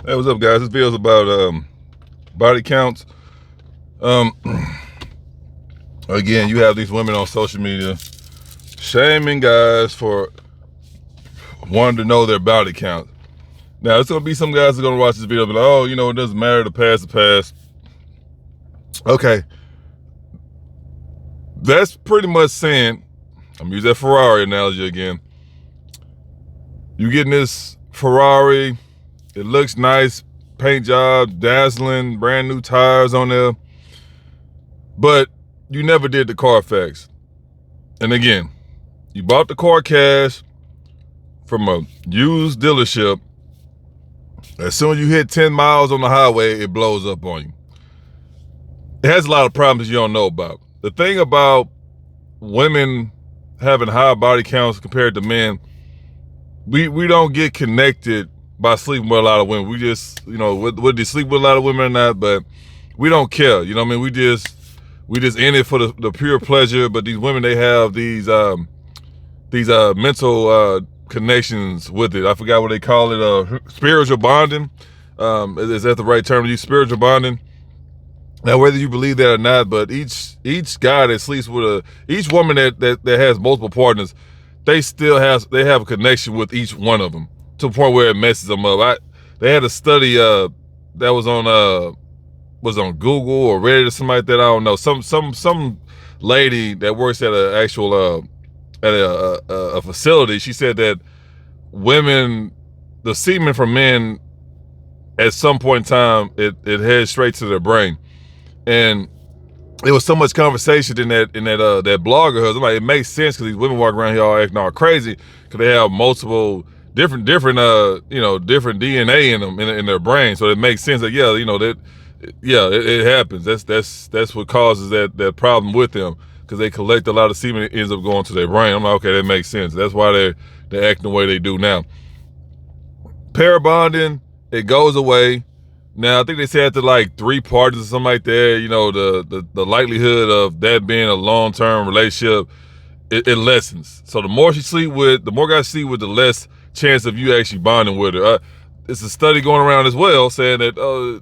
Hey, what's up, guys? This video is about body counts. Um, Again, you have these women on social media shaming guys for wanting to know their body count. Now, there's gonna be some guys that are gonna watch this video and be like, "Oh, it doesn't matter. The past, the past." Okay, that's pretty much saying. I'm gonna use that Ferrari analogy again. You getting this Ferrari? It looks nice, paint job, dazzling, brand new tires on there, but you never did the Carfax. And again, you bought the car cash from a used dealership. As soon as you hit 10 miles on the highway, it blows up on you. It has a lot of problems you don't know about. The thing about women having high body counts compared to men, we don't get connected by sleeping with a lot of women. We just, whether they sleep with a lot of women or not, but we don't care. You know what I mean? We just in it for the pure pleasure. But these women, they have these mental connections with it. I forgot what they call it. Spiritual bonding. Is that the right term to use? Spiritual bonding. Now, whether you believe that or not, but each guy that sleeps with each woman that has multiple partners, they have a connection with each one of them to the point where it messes them up. They had a study that was on Google or Reddit or something like that. I don't know. Some lady that works at an actual at a facility. She said that the semen from men, at some point in time, it heads straight to their brain. And there was so much conversation in that blog of hers. I'm like, it makes sense because these women walk around here all acting all crazy because they have multiple different DNA in them in their brain. So it makes sense that it happens. That's what causes that problem with them, because they collect a lot of semen that ends up going to their brain. I'm like, okay, that makes sense. That's why they're acting the way they do now. Pair bonding, it goes away. Now, I think they said after like 3 parties or something like that, the likelihood of that being a long-term relationship, it lessens. So the more guys sleep with, the less chance of you actually bonding with her. It's a study going around as well saying that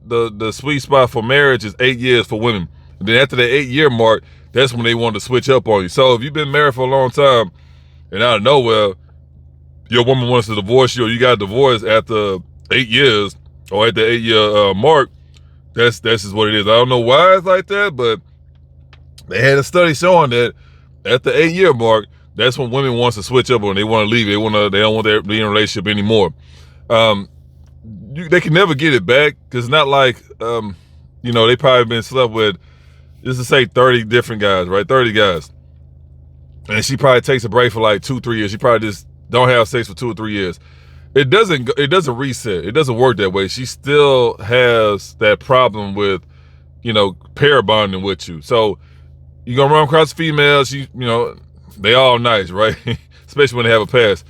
the sweet spot for marriage is 8 years for women. And then after the 8-year mark, that's when they want to switch up on you. So if you've been married for a long time and out of nowhere, your woman wants to divorce you, or you got divorced after 8 years, or at the 8-year mark, that's just what it is. I don't know why it's like that, but they had a study showing that at the 8-year mark, that's when women wants to switch up on. They want to leave. They don't want to be in a relationship anymore. They can never get it back, because it's not like they probably been slept with, just to say 30 different guys, right? 30 guys, and she probably takes a break for like 2-3 years. She probably just don't have sex for 2 or 3 years. It doesn't reset. It doesn't work that way. She still has that problem with, pair bonding with you. So you're going to run across females, they all nice, right? Especially when they have a past.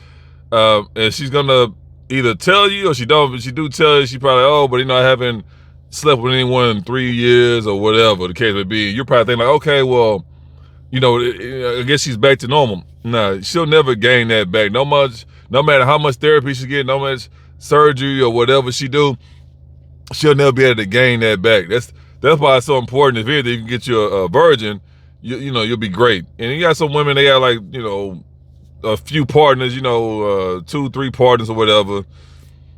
And she's going to either tell you or she don't. But she do tell you, she probably, but I haven't slept with anyone in 3 years or whatever the case may be. You're probably thinking like, okay, well, I guess she's back to normal. Nah, she'll never gain that back. No matter how much therapy she get, no much surgery or whatever she do, she'll never be able to gain that back. That's why it's so important. If you can get you a virgin, you'll be great. And you got some women, they got like, a few partners, 2-3 partners or whatever.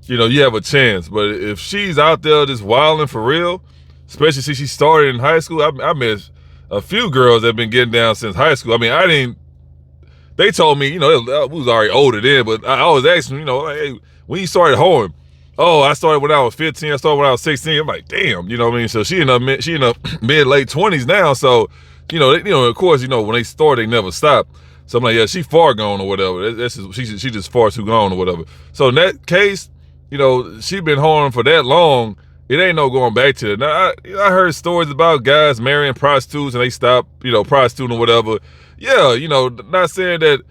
You have a chance. But if she's out there just wilding for real, especially since she started in high school, I met a few girls that have been getting down since high school. I mean, they told me, we was already older then, but I always asked them, like, hey, when you started hoeing? Oh, I started when I was 15. I started when I was 16. I'm like, damn, you know what I mean? So she in her mid late 20s now. So, of course, when they start, they never stop. So I'm like, yeah, she far gone or whatever. She just far too gone or whatever. So in that case, she been hoeing for that long. It ain't no going back to it. Now, I heard stories about guys marrying prostitutes and they stop, prostituting or whatever. Yeah, not saying that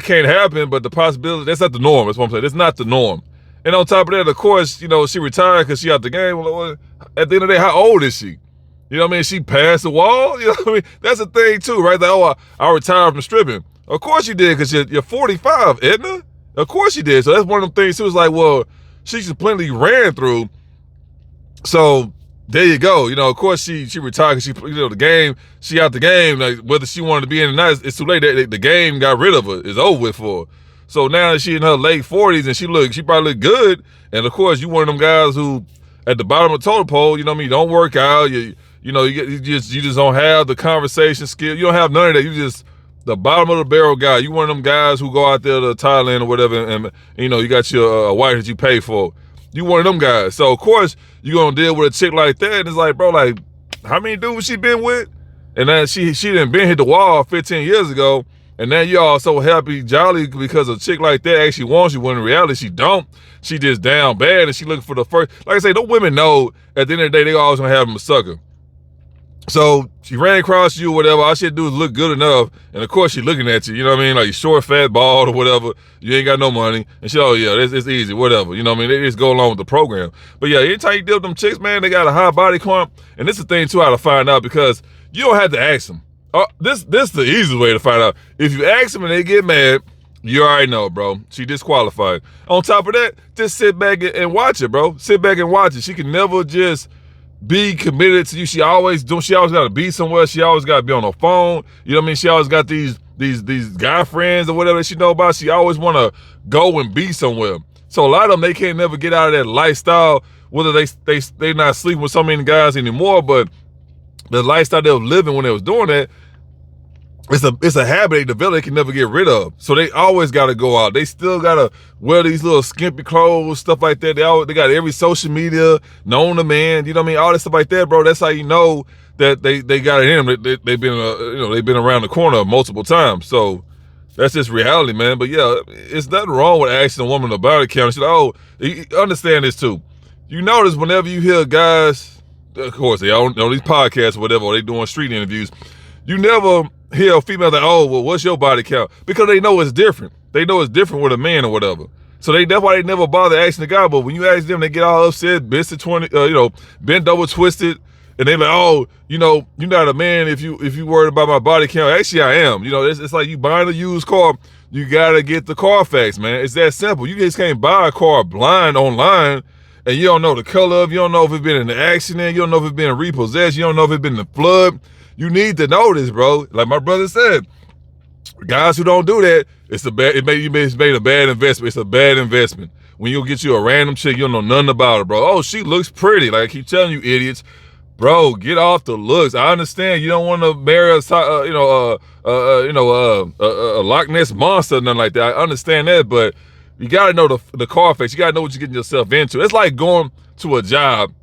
can't happen, but the possibility, that's not the norm. That's what I'm saying. It's not the norm. And on top of that, of course, she retired because she out the game. Well, at the end of the day, how old is she? You know what I mean? She passed the wall. You know what I mean? That's the thing too, right? Like, I retired from stripping. Of course you did, because you're 45, Edna. Of course you did. So that's one of them things. She was like, well, she completely ran through. So there you go. You know, of course she retired. She, you know, the game. She out the game. Like whether she wanted to be in or not, it's too late. The game got rid of her. It's over with for her. So now that she in her late 40s and she probably look good. And of course, you one of them guys who at the bottom of the totem pole. You know what I mean? You don't work out. You just don't have the conversation skill. You don't have none of that. You just the bottom of the barrel guy. You one of them guys who go out there to Thailand or whatever, and you know you got your wife that you pay for. You one of them guys. So of course you gonna deal with a chick like that. And it's like, bro, like how many dudes she been with? And then she done been hit the wall 15 years ago. And now you all so happy, jolly because a chick like that actually wants you when in reality she don't. She just down bad and she looking for the first. Like I say, those women know at the end of the day they always gonna have them a sucker. So she ran across you or whatever. All she had to do is look good enough. And of course she looking at you, you know what I mean? Like you short, fat, bald or whatever. You ain't got no money. And she, oh yeah, it's easy, whatever. You know what I mean? They just go along with the program. But yeah, anytime you deal with them chicks, man, they got a high body count. And this is the thing too how to find out because you don't have to ask them. This is the easiest way to find out. If you ask them and they get mad, you already know, bro. She disqualified. On top of that, just sit back and watch it, bro. Sit back and watch it. She can never just be committed to you. She always got to be somewhere. She always got to be on her phone. You know what I mean? She always got these guy friends or whatever that she know about. She always want to go and be somewhere. So a lot of them, they can't never get out of that lifestyle, whether they not sleeping with so many guys anymore, but the lifestyle they were living when they was doing that, it's a habit they develop they can never get rid of. So they always got to go out. They still got to wear these little skimpy clothes, stuff like that. They got every social media known to man. You know what I mean? All this stuff like that, bro. That's how you know that they got it in them. They've been they've been around the corner multiple times. So that's just reality, man. But yeah, it's nothing wrong with asking a woman about it. She's like, oh, you understand this too. You notice whenever you hear guys, of course they on these podcasts or whatever, or they doing street interviews, you never hear a female like, oh, well, what's your body count? Because they know it's different. They know it's different with a man or whatever. So that's why they never bother asking the guy. But when you ask them, they get all upset, bent over, twisted, and they like, oh, you're not a man if you worried about my body count. Actually, I am. It's like you buying a used car. You gotta get the Carfax, man. It's that simple. You just can't buy a car blind online. And you don't know the color of, you don't know if it's been in an accident, you don't know if it's been repossessed, you don't know if it's been in a flood. You need to know this, bro. Like my brother said, guys who don't do that, it's made a bad investment. It's a bad investment. When you get you a random chick, you don't know nothing about her, bro. Oh, she looks pretty. Like I keep telling you, idiots, bro, get off the looks. I understand you don't want to marry a Loch Ness monster or nothing like that. I understand that, but you gotta know the Carfax. You gotta know what you're getting yourself into. It's like going to a job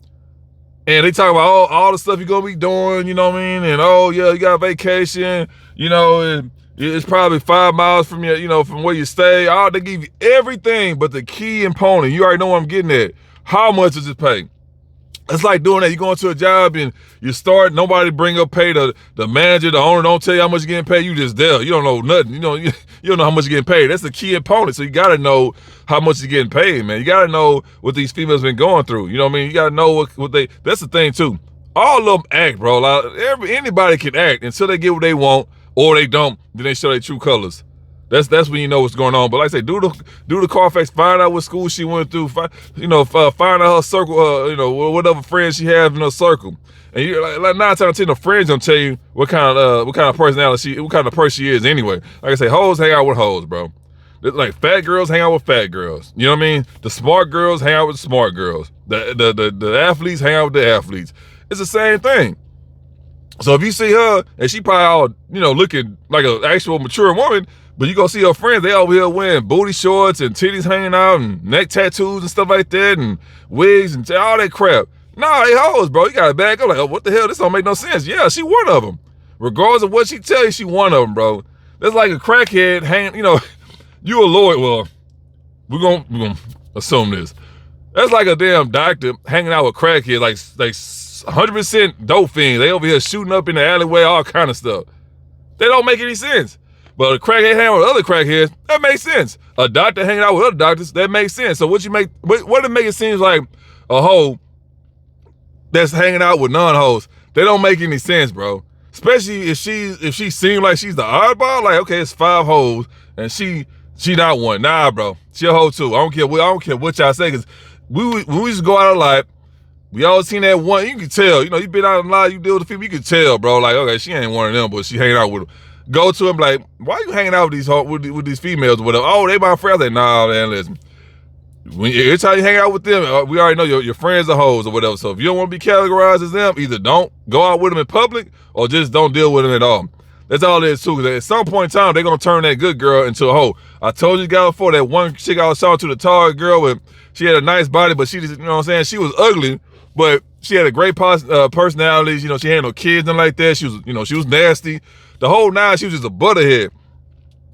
and they talk about all the stuff you're gonna be doing, you know what I mean? And oh yeah, you got vacation, it's probably 5 miles from from where you stay. They give you everything but the key component. You already know what I'm getting at. How much does it pay? It's like doing that. You go into a job and you start, nobody bring up pay. The manager, the owner don't tell you how much you're getting paid. You just there. You don't know nothing. You don't know how much you're getting paid. That's the key component. So you got to know how much you're getting paid, man. You got to know what these females been going through. You know what I mean? You got to know what that's the thing too. All of them act, bro. Like, anybody can act until they get what they want or they don't. Then they show their true colors. That's when you know what's going on. But like I say, do the Carfax, find out what school she went through, find out her circle, whatever friends she has in her circle. And you're like 9 times out of 10, the friends don't tell you what kind of personality what kind of person she is anyway. Like I say, hoes hang out with hoes, bro. Like fat girls hang out with fat girls. You know what I mean? The smart girls hang out with the smart girls. The athletes hang out with the athletes. It's the same thing. So if you see her and she probably all, looking like an actual mature woman, but you gonna see her friends, they over here wearing booty shorts and titties hanging out and neck tattoos and stuff like that and wigs and all that crap. Nah, they hoes, bro. You gotta back up like, oh, what the hell? This don't make no sense. Yeah, she one of them. Regardless of what she tell you, she one of them, bro. That's like a crackhead hanging, you a lawyer. Well, we're gonna assume this. That's like a damn doctor hanging out with crackheads, like 100% dope fiends. They over here shooting up in the alleyway, all kind of stuff. They don't make any sense. But a crackhead hanging out with other crackheads, that makes sense. A doctor hanging out with other doctors, that makes sense. So what it make it seem like a hoe that's hanging out with non-hoes, they don't make any sense, bro. Especially if she seems like she's the oddball, like, okay, it's 5 hoes and she not one. Nah, bro. She a hoe too. I don't care what y'all say, because when we used to go out a lot, we always seen that one. You can tell, you been out a lot, you deal with the people, you can tell, bro. Like, okay, she ain't one of them, but she hanging out with them. Go to him like, why you hanging out with these females or whatever? Oh, they my friends. Like, nah, man, listen. Every time you hang out with them, we already know your friends are hoes or whatever. So if you don't want to be categorized as them, either don't go out with them in public or just don't deal with them at all. That's all it is too. Because at some point in time, they're gonna turn that good girl into a hoe. I told you guys before, that one chick I was talking to, the tall girl, with she had a nice body, but she just, you know what I'm saying, she was ugly, but she had a great personality. She had no kids, nothing like that. She was, she was nasty. The whole nine, she was just a butterhead.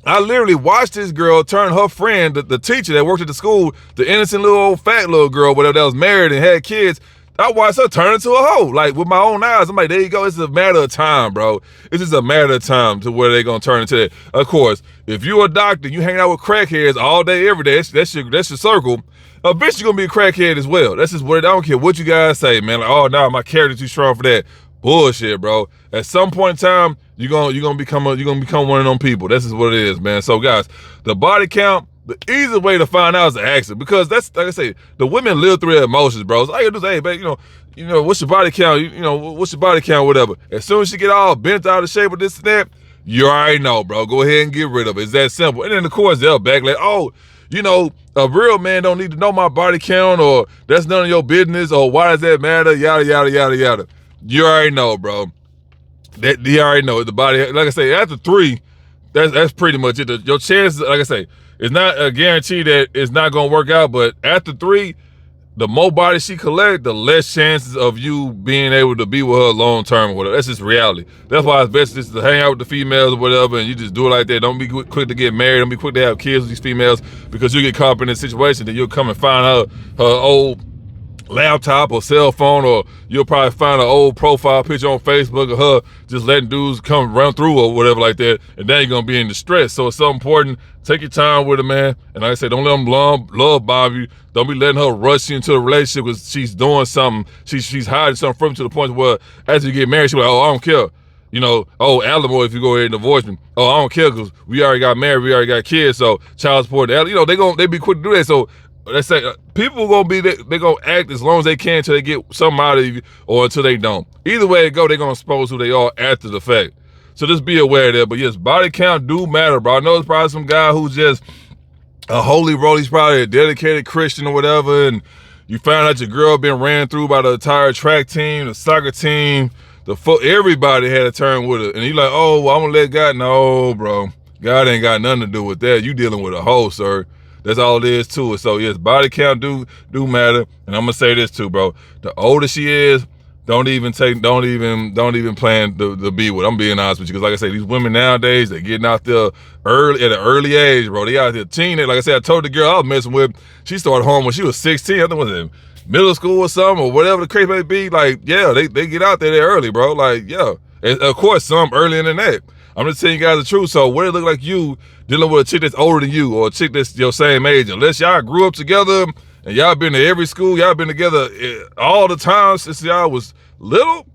I literally watched this girl turn her friend, the teacher that worked at the school, the innocent little old fat little girl, whatever, that was married and had kids. I watched her turn into a hoe, like with my own eyes. I'm like, there you go. It's a matter of time, bro. It's just a matter of time to where they're gonna turn into that. Of course, if you're a doctor, you hang out with crackheads all day, every day. That's your circle. Eventually, you're gonna be a crackhead as well. That's just what I don't care what you guys say, man. Like, oh, nah, my character's too strong for that. Bullshit, bro. At some point in time, you're gonna become one of them people. That's just what it is, man. So, guys, the body count. The easiest way to find out is to ask it, because that's, like I say, the women live through their emotions, bro. So all you do is, hey, babe, what's your body count? What's your body count, whatever. As soon as she get all bent out of shape with this and that, you already know, bro. Go ahead and get rid of it. It's that simple. And then, of course, they'll back like, oh, a real man don't need to know my body count, or that's none of your business, or why does that matter, yada, yada, yada, yada. You already know, bro. You already know. The body, like I say, after 3, that's pretty much it. Your chances, like I say, it's not a guarantee that it's not going to work out, but after 3, the more body she collect, the less chances of you being able to be with her long term or whatever. That's just reality. That's why it's best just to hang out with the females or whatever, and you just do it like that. Don't be quick to get married. Don't be quick to have kids with these females, because you get caught up in this situation, then you'll come and find her old laptop or cell phone, or you'll probably find an old profile picture on Facebook of her just letting dudes come run through or whatever like that, and then you're gonna be in distress. So it's so important. Take your time with her, man. And like I said, don't let them love bomb you. Don't be letting her rush you into a relationship because she's doing something. She's hiding something from you, to the point where after you get married, she's like, oh, I don't care. Alimony if you go ahead and divorce me. Oh, I don't care because we already got married, we already got kids, so child support. They be quick to do that. So let's say people gonna be they gonna act as long as they can until they get something out of you, or until they don't. Either way it go, they gonna expose who they are after the fact. So just be aware of that. But yes, body count do matter, bro. I know it's probably some guy who's just a holy roller. He's probably a dedicated Christian or whatever, and you find out your girl been ran through by the entire track team, the soccer team, everybody had a turn with her, and you like, oh, well, I'm gonna let God. No, bro. God ain't got nothing to do with that. You dealing with a hoe, sir. That's all it is to it. So yes, body count do matter. And I'm gonna say this too, bro. The older she is, don't even plan to be with. I'm being honest with you, because like I say, these women nowadays, they getting out there at an early age, bro. They out there teenage. Like I said, I told the girl I was messing with, she started home when she was 16. I think it was in middle school or something, or whatever the case may be. Like, yeah, they get out there early, bro. Like, yeah. And of course, some earlier than that. I'm just telling you guys the truth. So what it look like you dealing with a chick that's older than you, or a chick that's your same age, unless y'all grew up together and y'all been to every school, y'all been together all the time since y'all was little,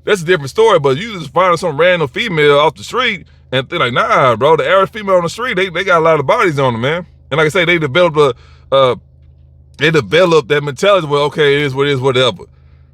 that's a different story. But you just finding some random female off the street and they're like, nah, bro, the average female on the street, they got a lot of bodies on them, man. And like I say, they developed that mentality where, okay, it is what it is, whatever.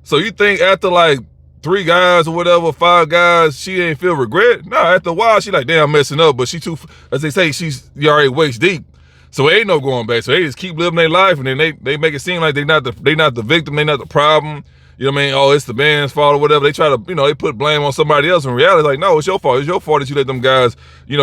So you think after like 3 guys or whatever, 5 guys, she ain't feel regret? Nah, after a while, she like, damn, I'm messing up. But she too, as they say, you already waist deep. So ain't no going back. So they just keep living their life, and then they make it seem like they not the victim, they not the problem. You know what I mean? Oh, it's the man's fault or whatever. They try to, they put blame on somebody else. In reality, like, no, it's your fault. It's your fault that you let them guys, you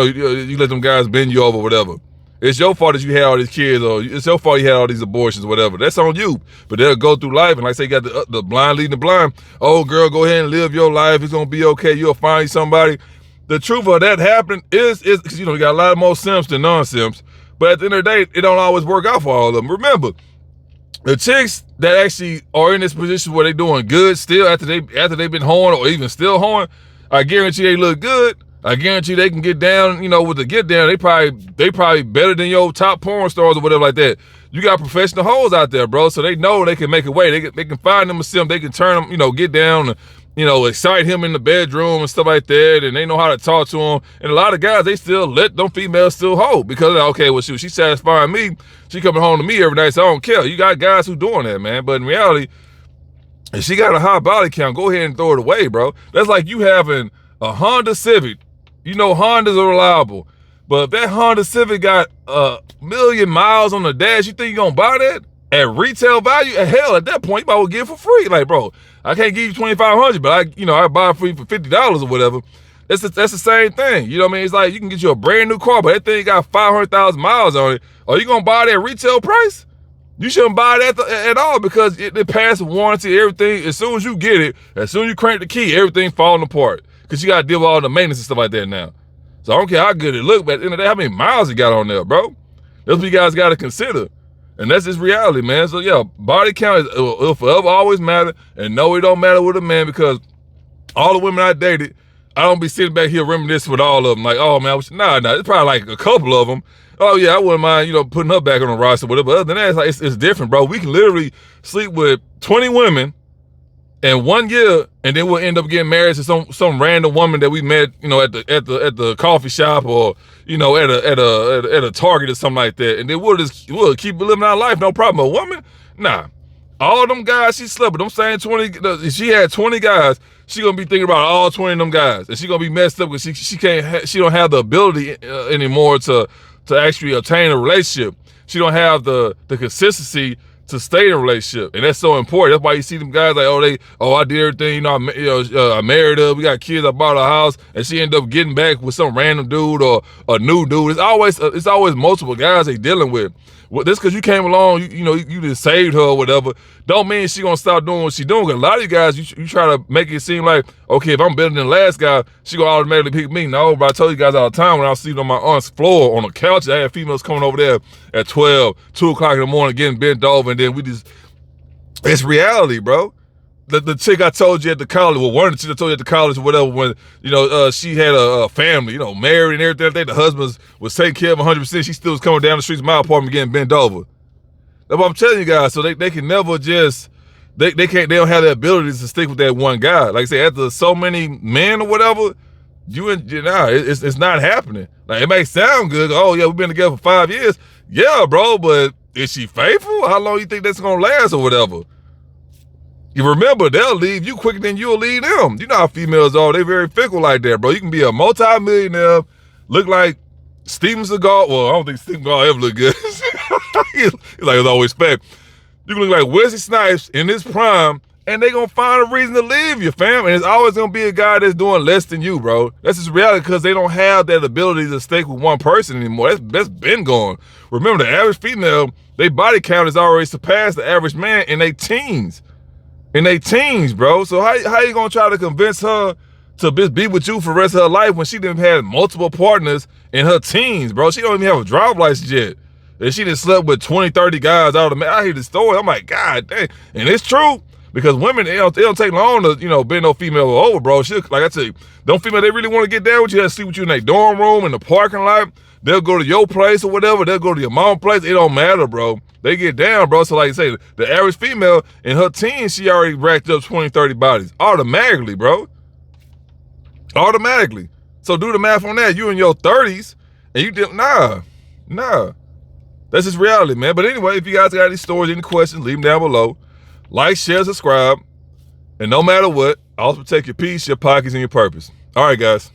let them guys bend you over or whatever. It's your fault that you had all these kids, or it's your fault you had all these abortions, whatever. That's on you. But they'll go through life, and like I say, you got the blind leading the blind. Oh, girl, go ahead and live your life. It's gonna be okay. You'll find somebody. The truth of that happening is because you got a lot more simps than non-simps. But at the end of the day, it don't always work out for all of them. Remember, the chicks that actually are in this position where they doing good still after they've been hoeing, or even still hoeing, I guarantee they look good. I guarantee they can get down, with the get down. They probably better than your top porn stars or whatever like that. You got professional hoes out there, bro. So they know they can make a way. They can find them a simp. They can turn them, get down excite him in the bedroom and stuff like that, and they know how to talk to him. And a lot of guys, they still let them females still hold because, okay, well, shoot, she's satisfying me. She coming home to me every night, so I don't care. You got guys who doing that, man. But in reality, if she got a high body count, go ahead and throw it away, bro. That's like you having a Honda Civic. Hondas are reliable. But if that Honda Civic got 1,000,000 miles on the dash, you think you gonna buy that? At retail value? Hell, at that point, you might well get it for free. Like, bro, I can't give you $2,500, but I buy it for you for $50 or whatever. That's the same thing. You know what I mean? It's like you can get you a brand new car, but that thing got 500,000 miles on it. Are you gonna buy that retail price? You shouldn't buy that at all because it passed warranty, everything. As soon as you get it, as soon as you crank the key, everything falling apart because you got to deal with all the maintenance and stuff like that now. So I don't care how good it look, but at the end of the day, how many miles it got on there, bro? That's what you guys got to consider. And that's just reality, man. So yeah, body count it'll forever always matter. And no, it don't matter with a man because all the women I dated, I don't be sitting back here reminiscing with all of them. Like, oh man, nah, it's probably like a couple of them. Oh yeah, I wouldn't mind, putting her back on the roster, whatever. But other than that, it's like it's different, bro. We can literally sleep with 20 women in 1 year, and then we'll end up getting married to some random woman that we met, at the coffee shop or at a Target or something like that, and then we'll keep living our life, no problem. A woman, nah. All them guys she slept with, them same 20, if she had 20 guys, she gonna be thinking about all 20 of them guys, and she gonna be messed up because she don't have the ability anymore to actually obtain a relationship. She don't have the consistency to stay in a relationship, and that's so important. That's why you see them guys like, I did everything, I married her, we got kids, I bought a house, and she ended up getting back with some random dude or a new dude. It's always multiple guys they dealing with. Well, this because you came along, you just saved her or whatever, don't mean she gonna stop doing what she doing. Cause a lot of you guys, you try to make it seem like, okay, if I'm better than the last guy, she gonna automatically pick me. No, but I told you guys all the time when I was sleeping on my aunt's floor on the couch, I had females coming over there at 12, 2 o'clock in the morning, getting bent over, and then it's reality, bro. The chick I told you at the college, well, one of the chicks I told you at the college or whatever, when, she had a family, married and everything, the husband was taking care of 100%, she still was coming down the streets of my apartment getting bent over. That's what I'm telling you guys. So they can never just, they don't have the ability to stick with that one guy. Like I say, after so many men or whatever, it's not happening. Like, it may sound good. Oh yeah, we've been together for 5 years. Yeah, bro, but is she faithful? How long you think that's gonna last or whatever? You remember, they'll leave you quicker than you'll leave them. You know how females are. They very fickle like that, bro. You can be a multi-millionaire, look like Steven Seagal. Well, I don't think Steven Seagal ever look good. He's like, it's always fat. You can look like Wesley Snipes in his prime, and they gonna find a reason to leave you, fam. And it's always gonna be a guy that's doing less than you, bro. That's just reality because they don't have that ability to stick with one person anymore. That's been gone. Remember, the average female, their body count has already surpassed the average man in their teens. Bro. So how you gonna try to convince her to be with you for the rest of her life when she didn't have multiple partners in her teens, bro? She don't even have a driver's license yet. And she done slept with 20, 30 guys out of the I hear the story. I'm like, God dang. And it's true. Because women, it don't take long to, bend no female over, bro. Like I tell you, them female, they really want to get down with you. They sleep with you in their dorm room, in the parking lot. They'll go to your place or whatever. They'll go to your mom's place. It don't matter, bro. They get down, bro. So like I say, the average female in her teens, she already racked up 20, 30 bodies. Automatically, bro. Automatically. So do the math on that. You in your 30s, and you did, nah. That's just reality, man. But anyway, if you guys got any stories, any questions, leave them down below. Like, share, subscribe. And no matter what, always protect your peace, your pockets, and your purpose. All right, guys.